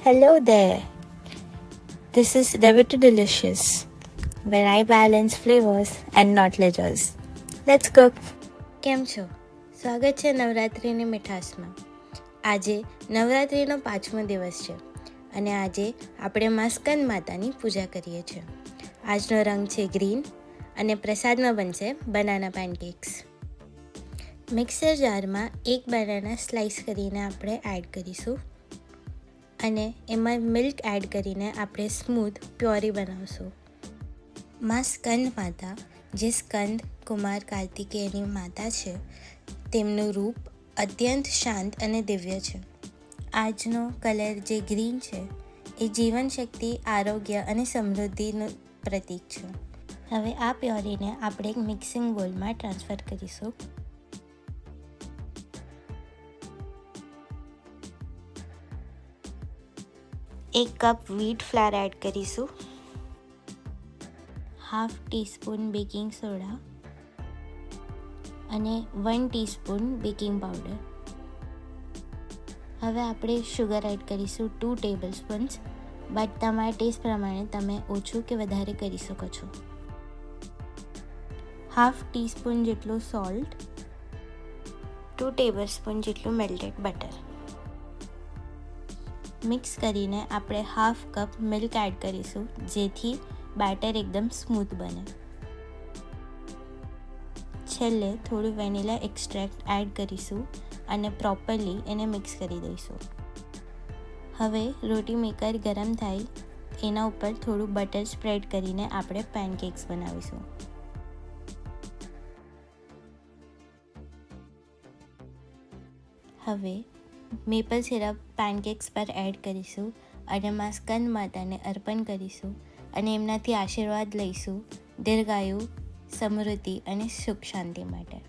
Hello there. This is Never Too Delicious, where I balance flavors and not ledgers. Let's cook. કેમ છો? સ્વાગત છે નવરાત્રિની મીઠાશમાં. આજે નવરાત્રિનો 5મો દિવસ છે અને આજે આપણે મા સ્કંદ માતાની પૂજા કરીએ છીએ. આજનો રંગ છે ગ્રીન અને પ્રસાદમાં બનશે બનાના પેનકેક્સ. મિક્સર જારમાં એક બનાના સ્લાઈસ કરીને આપણે એડ કરીશું અને એમાં મિલ્ક એડ કરીને આપણે સ્મૂથ પ્યોરી બનાવશું. મા સ્કંદ માતા, જે સ્કંદ કુમાર કાર્તિકેયની માતા છે, તેમનું રૂપ અત્યંત શાંત અને દિવ્ય છે. આજનો કલર જે ગ્રીન છે એ જીવનશક્તિ, આરોગ્ય અને સમૃદ્ધિનું પ્રતીક છે. હવે આ પ્યોરીને આપણે એક મિક્સિંગ બોલમાં ટ્રાન્સફર કરીશું. એક કપ વ્હીટ ફ્લાવર એડ કરીશું, હાફ ટીસ્પૂન બેકિંગ સોડા અને 1 ટીસ્પૂન બેકિંગ પાવડર. હવે આપણે શુગર એડ કરીશું 2 ટેબલ સ્પૂન્સ, બટ તમારા ટેસ્ટ પ્રમાણે તમે ઓછું કે વધારે કરી શકો છો. હાફ ટીસ્પૂન જેટલું સોલ્ટ, 2 ટેબલ સ્પૂન જેટલું મેલ્ટેડ બટર. મિક્સ કરીને આપણે હાફ કપ મિલ્ક એડ કરીશું, જેથી બેટર એકદમ સ્મૂથ બને. છેલ્લે થોડું વેનીલા એક્સ્ટ્રેક્ટ એડ કરીશું અને પ્રોપરલી એને મિક્સ કરી દઈશું. હવે રોટી મેકર ગરમ થાય એના ઉપર થોડું બટર સ્પ્રેડ કરીને આપણે પેનકેક્સ બનાવીશું. હવે મેપલ સિરપ પેનકેક્સ પર એડ કરીશું અને મા સ્કંદ માતાને અર્પણ કરીશું અને એમનાથી આશીર્વાદ લઈશું દીર્ઘાયુ, સમૃદ્ધિ અને સુખ શાંતિ માટે.